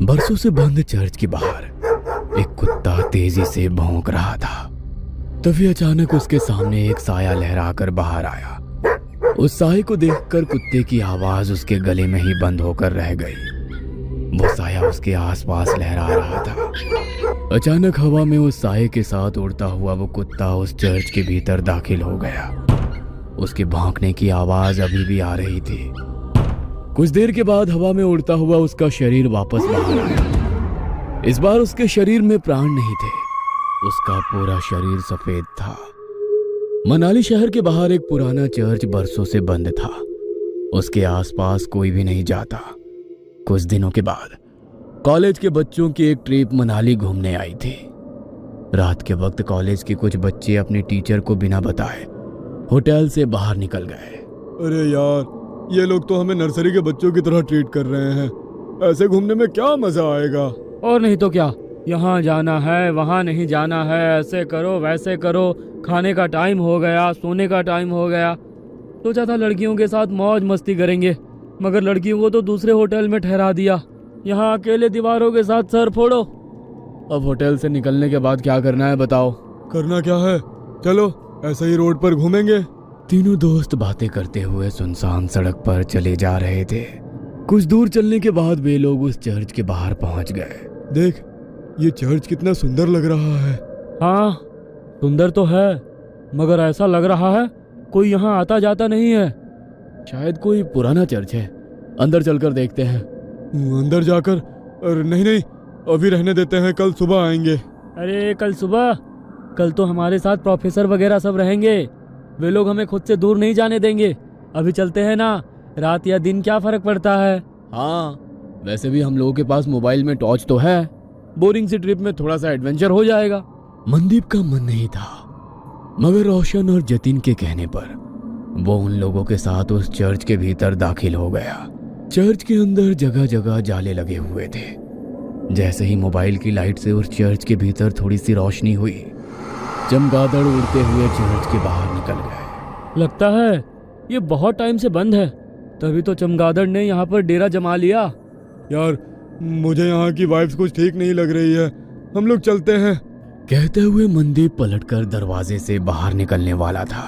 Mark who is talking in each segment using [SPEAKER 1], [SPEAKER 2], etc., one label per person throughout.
[SPEAKER 1] बरसों से बंद चर्च के बाहर एक कुत्ता तेजी से भौंक रहा था। तभी अचानक उसके सामने एक साया लहराकर बाहर आया। उस साये को देखकर कुत्ते की आवाज उसके गले में ही बंद होकर रह गई। वो साया उसके आसपास लहरा रहा था। अचानक हवा में उस साये के साथ उड़ता हुआ वो कुत्ता उस चर्च के भीतर दाखिल हो गया। उसके भौंकने की आवाज अभी भी आ रही थी। कुछ देर के बाद हवा में उड़ता हुआ उसका शरीर वापस बाहर आया। इस बार उसके शरीर में प्राण नहीं थे। उसका पूरा शरीर सफेद था। मनाली शहर के बाहर एक पुराना चर्च बरसों से बंद था। उसके आसपास कोई भी नहीं जाता। कुछ दिनों के बाद कॉलेज के बच्चों की एक ट्रिप मनाली घूमने आई थी। रात के वक्त कॉलेज के कुछ बच्चे अपने टीचर को बिना बताए होटल से बाहर निकल गए।
[SPEAKER 2] अरे यार, ये लोग तो हमें नर्सरी के बच्चों की तरह ट्रीट कर रहे हैं। ऐसे घूमने में क्या मजा आएगा।
[SPEAKER 3] और नहीं तो क्या, यहाँ जाना है वहाँ नहीं जाना है, ऐसे करो वैसे करो, खाने का टाइम हो गया, सोने का टाइम हो गया। सोचा था लड़कियों के साथ मौज मस्ती करेंगे, मगर लड़कियों को तो दूसरे होटल में ठहरा दिया। यहाँ अकेले दीवारों के साथ सर फोड़ो।
[SPEAKER 1] अब होटल से निकलने के बाद क्या करना है बताओ।
[SPEAKER 2] करना क्या है, चलो ऐसे ही रोड पर घूमेंगे।
[SPEAKER 1] तीनों दोस्त बातें करते हुए सुनसान सड़क पर चले जा रहे थे। कुछ दूर चलने के बाद वे लोग उस चर्च के बाहर पहुंच गए।
[SPEAKER 2] देख, ये चर्च कितना सुंदर लग रहा है।
[SPEAKER 3] हाँ, सुंदर तो है, मगर ऐसा लग रहा है कोई यहाँ आता जाता नहीं है।
[SPEAKER 1] शायद कोई पुराना चर्च है। अंदर चलकर देखते हैं।
[SPEAKER 2] अंदर जाकर? अरे नहीं, अभी रहने देते हैं, कल सुबह आएंगे।
[SPEAKER 3] अरे कल सुबह? कल तो हमारे साथ प्रोफेसर वगैरह सब रहेंगे। वे लोग हमें खुद से दूर नहीं जाने देंगे। अभी चलते हैं ना, रात या दिन क्या फर्क पड़ता है।
[SPEAKER 1] हाँ, वैसे भी हम लोगों के पास मोबाइल में टॉर्च तो है। बोरिंग सी ट्रिप में थोड़ा सा एडवेंचर हो जाएगा। मनदीप का मन नहीं था, मगर रोशन और जतिन के कहने पर वो उन लोगों के साथ उस चर्च के भीतर दाखिल हो गया। चर्च के अंदर जगह जगह जाले लगे हुए थे। जैसे ही मोबाइल की लाइट से उस चर्च के भीतर थोड़ी सी रोशनी हुई, चमगादड़ उड़ते हुए चर्च के बाहर निकल गए।
[SPEAKER 3] लगता है ये बहुत टाइम से बंद है, तभी तो चमगादड़ ने यहाँ पर डेरा जमा लिया।
[SPEAKER 2] यार, मुझे यहाँ की वाइब्स कुछ ठीक नहीं लग रही है, हम लोग चलते हैं।
[SPEAKER 1] कहते हुए मनदीप पलटकर दरवाजे से बाहर निकलने वाला था,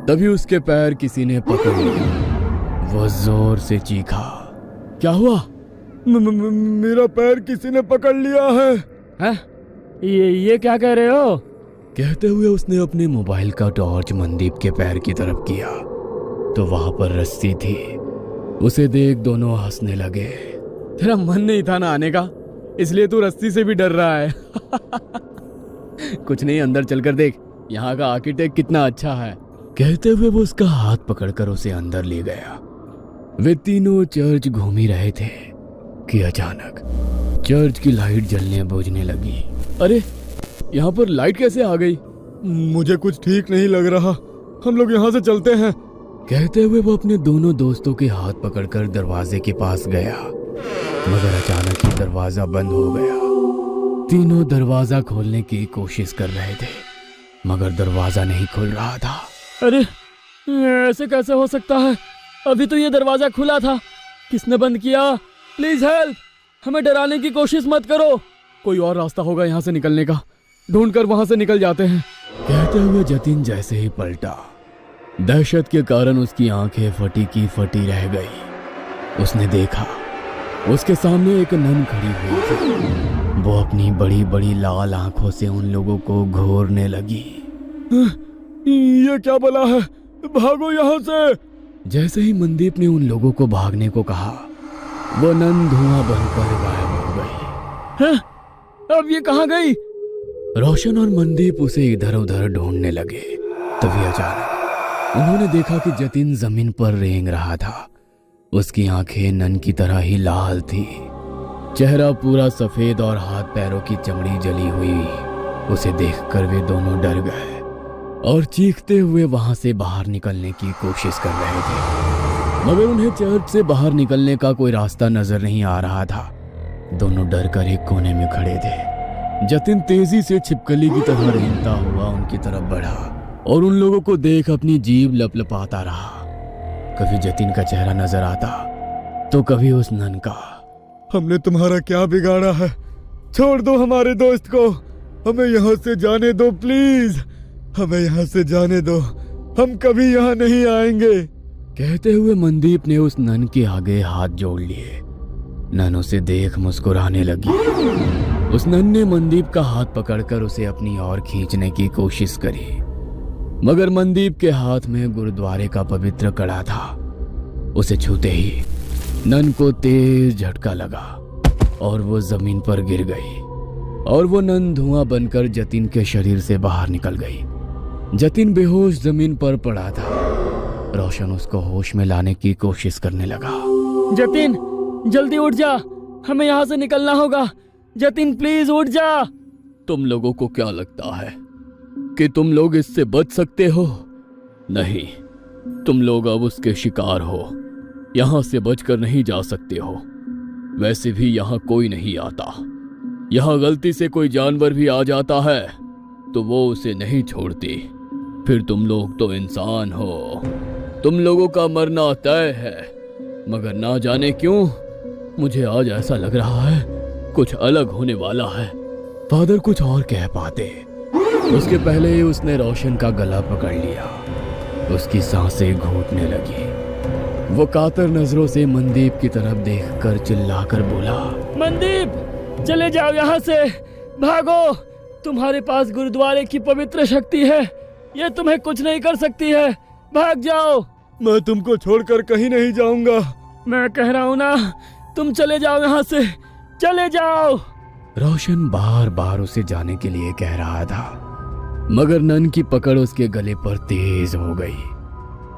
[SPEAKER 1] तभी उसके पैर किसी ने पकड़ लिया। वो जोर से चीखा। क्या हुआ?
[SPEAKER 2] मेरा पैर किसी ने पकड़ लिया है।
[SPEAKER 3] ये क्या कह रहे हो?
[SPEAKER 1] कहते हुए उसने अपने मोबाइल का टॉर्च मनदीप के पैर की तरफ किया तो वहां पर रस्सी थी। उसे देख दोनों हंसने लगे।
[SPEAKER 3] तेरा मन नहीं था ना आने का, इसलिए तू रस्सी से भी डर रहा है।
[SPEAKER 1] कुछ नहीं, अंदर चलकर देख, यहाँ का आर्किटेक्ट कितना अच्छा है। कहते हुए वो उसका हाथ पकड़कर उसे अंदर ले गया। वे तीनों चर्च घूम ही रहे थे कि अचानक चर्च की लाइट जलने बुझने लगी। अरे, यहाँ पर लाइट कैसे आ गई?
[SPEAKER 2] मुझे कुछ ठीक नहीं लग रहा, हम लोग यहाँ से चलते हैं।
[SPEAKER 1] कहते हुए वो अपने दोनों दोस्तों के हाथ पकड़कर दरवाजे के पास गया, मगर अचानक ही दरवाजा बंद हो गया। तीनों दरवाजा खोलने की कोशिश कर रहे थे, मगर दरवाजा नहीं खुल रहा था।
[SPEAKER 3] अरे, ऐसे कैसे हो सकता है? अभी तो ये दरवाजा खुला था। किसने बंद किया? प्लीज हेल्प, हमें डराने की कोशिश मत करो।
[SPEAKER 1] कोई और रास्ता होगा यहाँ से निकलने का, ढूंढकर वहां से निकल जाते हैं। कहते हुए जतिन जैसे ही पलटा, दहशत के कारण उसकी आंखें फटी की फटी रह गई। उसने देखा उसके सामने एक नन खड़ी हुई थी। वो अपनी बड़ी बड़ी लाल आंखों से उन लोगों को घूरने लगी।
[SPEAKER 2] ये क्या बला है, भागो यहाँ से।
[SPEAKER 1] जैसे ही मनदीप ने उन लोगों को भागने को कहा, वो नन धुआं बनकर गायब हो गई।
[SPEAKER 3] अब ये कहाँ गई?
[SPEAKER 1] रोशन और मनदीप उसे इधर उधर ढूंढने लगे। तभी अचानक उन्होंने देखा कि जतिन जमीन पर रेंग रहा था। उसकी आंखें नन की तरह ही लाल थी, चेहरा पूरा सफेद और हाथ पैरों की चमड़ी जली हुई। उसे देखकर वे दोनों डर गए और चीखते हुए वहां से बाहर निकलने की कोशिश कर रहे थे, मगर उन्हें चर्च से बाहर निकलने का कोई रास्ता नजर नहीं आ रहा था। दोनों डर कर एक कोने में खड़े थे। जतिन तेजी से छिपकली की तरह रेंगता हुआ उनकी तरफ बढ़ा और उन लोगों को देख अपनी जीभ लपलपाता रहा। कभी जतिन का चेहरा नजर आता तो कभी उस नन का।
[SPEAKER 2] हमने तुम्हारा क्या बिगाड़ा है? छोड़ दो हमारे दोस्त को, हमें यहाँ से जाने दो प्लीज, हमें यहाँ से जाने दो, हम कभी यहाँ नहीं आएंगे।
[SPEAKER 1] कहते हुए मनदीप ने उस नन के आगे हाथ जोड़ लिए। नन उसे देख मुस्कुराने लगी। उस नन ने मनदीप का हाथ पकड़कर उसे अपनी ओर खींचने की कोशिश करी, मगर मनदीप के हाथ में गुरुद्वारे का पवित्र कड़ा था। उसे छूते ही नन को तेज झटका लगा और वो जमीन पर गिर गई और वो नन धुआं बनकर जतिन के शरीर से बाहर निकल गई। जतिन बेहोश जमीन पर पड़ा था। रोशन उसको होश में लाने की कोशिश करने लगा।
[SPEAKER 3] जतिन जल्दी उठ जा, हमें यहाँ से निकलना होगा। जतिन प्लीज उठ जा।
[SPEAKER 1] तुम लोगों को क्या लगता है कि तुम लोग इससे बच सकते हो? नहीं, तुम लोग अब उसके शिकार हो। यहाँ से बचकर नहीं जा सकते हो। वैसे भी यहाँ कोई नहीं आता। यहाँ गलती से कोई जानवर भी आ जाता है तो वो उसे नहीं छोड़ती। फिर तुम लोग तो इंसान हो, तुम लोगों का मरना तय है। मगर ना जाने क्यों मुझे आज ऐसा लग रहा है कुछ अलग होने वाला है। फादर कुछ और कह पाते, उसके पहले ही उसने रोशन का गला पकड़ लिया। उसकी सांसें घूटने लगी। वो कातर नजरों से मनदीप की तरफ देखकर चिल्लाकर बोला,
[SPEAKER 3] मनदीप चले जाओ यहाँ से, भागो। तुम्हारे पास गुरुद्वारे की पवित्र शक्ति है, ये तुम्हें कुछ नहीं कर सकती है। भाग जाओ।
[SPEAKER 2] मैं तुमको छोड़कर कहीं नहीं जाऊंगा।
[SPEAKER 3] मैं कह रहा हूँ ना, तुम चले जाओ यहाँ से, चले जाओ।
[SPEAKER 1] रोशन बार बार उसे जाने के लिए कह रहा था, मगर नन की पकड़ उसके गले पर तेज हो गई।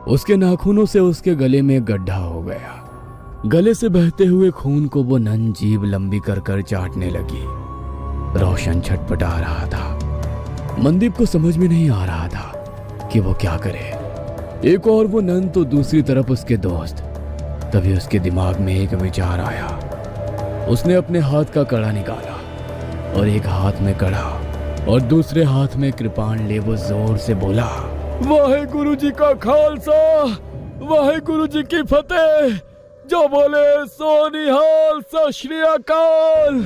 [SPEAKER 1] उसके नाखूनों से उसके गले में गड्ढा हो गया। गले से बहते हुए खून को वो नन जीभ लंबी कर कर चाटने लगी। रोशन छटपटा रहा था। मनदीप को समझ में नहीं आ रहा था कि वो क्या करे। एक और वो नन तो दूसरी तरफ उसके दोस्त। तभी उसके दिमाग में एक विचार आया। उसने अपने हाथ का कड़ा निकाला और एक हाथ में कड़ा और दूसरे हाथ में कृपाण ले वो जोर से बोला,
[SPEAKER 2] वाहेगुरु जी का खालसा, वाहेगुरु जी की फतेह। जो बोले सो निहाल, सत श्री अकाल।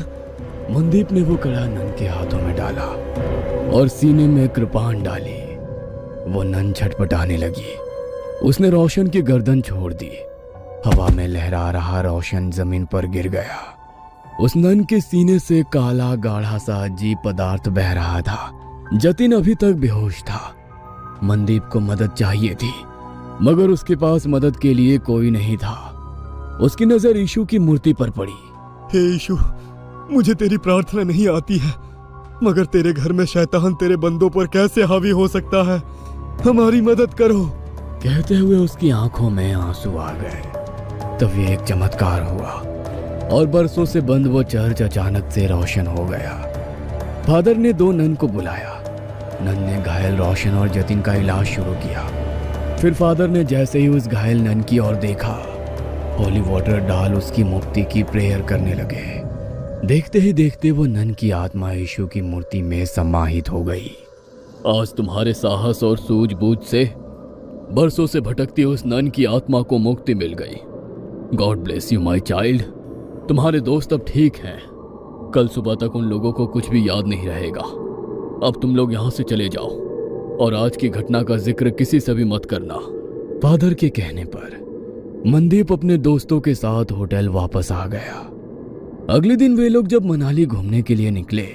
[SPEAKER 1] मनदीप ने वो कड़ा नन के हाथों में डाला और सीने में कृपाण डाली। वो नन छटपटाने लगी। उसने रोशन की गर्दन छोड़ दी। हवा में लहरा रहा रोशन जमीन पर गिर गया। उस नन के सीने से काला गाढ़ा सा अजीब पदार्थ बह रहा था। जतिन अभी तक बेहोश था। मनदीप को मदद चाहिए थी, मगर उसके पास मदद के लिए कोई नहीं था। उसकी नजर यीशु की मूर्ति पर पड़ी।
[SPEAKER 2] हे यीशु, मुझे तेरी प्रार्थना नहीं आती है, मगर तेरे घर में शैतान तेरे बंदों पर कैसे हावी हो सकता है? हमारी मदद करो।
[SPEAKER 1] कहते हुए उसकी आंखों में आंसू आ गए। तभी एक चमत्कार हुआ और बरसों से बंद वो चर्च अचानक से रोशन हो गया। फादर ने दो नन को बुलाया। नन ने घायल रोशन और जतिन का इलाज शुरू किया। फिर फादर ने जैसे ही उस घायल नन की ओर देखा, होली वाटर डाल उसकी मुक्ति की प्रेयर करने लगे। देखते ही देखते वो नन की आत्मा यीशु की मूर्ति में समाहित हो गई। आज तुम्हारे साहस और सूझबूझ से बरसों से भटकती उस नन की आत्मा को मुक्ति मिल गई। God bless you my child. तुम्हारे दोस्त अब ठीक हैं। कल सुबह तक उन लोगों को कुछ भी याद नहीं रहेगा। अब तुम लोग यहाँ से चले जाओ और आज की घटना का जिक्र किसी से भी मत करना। फादर के कहने पर मनदीप अपने दोस्तों के साथ होटल वापस आ गया। अगले दिन वे लोग जब मनाली घूमने के लिए निकले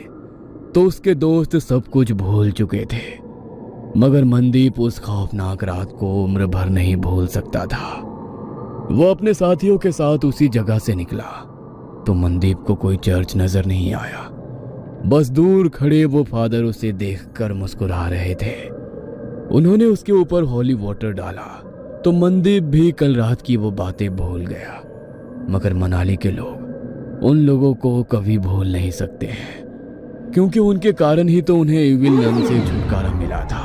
[SPEAKER 1] तो उसके दोस्त सब कुछ भूल चुके थे, मगर मनदीप उस खौफनाक रात को उम्र भर नहीं भूल सकता था। वो अपने साथियों के साथ उसी जगह से निकला तो मनदीप को कोई चर्च नजर नहीं आया। बस दूर खड़े वो फादर उसे देखकर मुस्कुरा रहे थे। उन्होंने उसके ऊपर होली वाटर डाला तो मनदीप भी कल रात की वो बातें भूल गया। मगर मनाली के लोग उन लोगों को कभी भूल नहीं सकते हैं, क्योंकि उनके कारण ही तो उन्हें इविल नन से छुटकारा मिला था।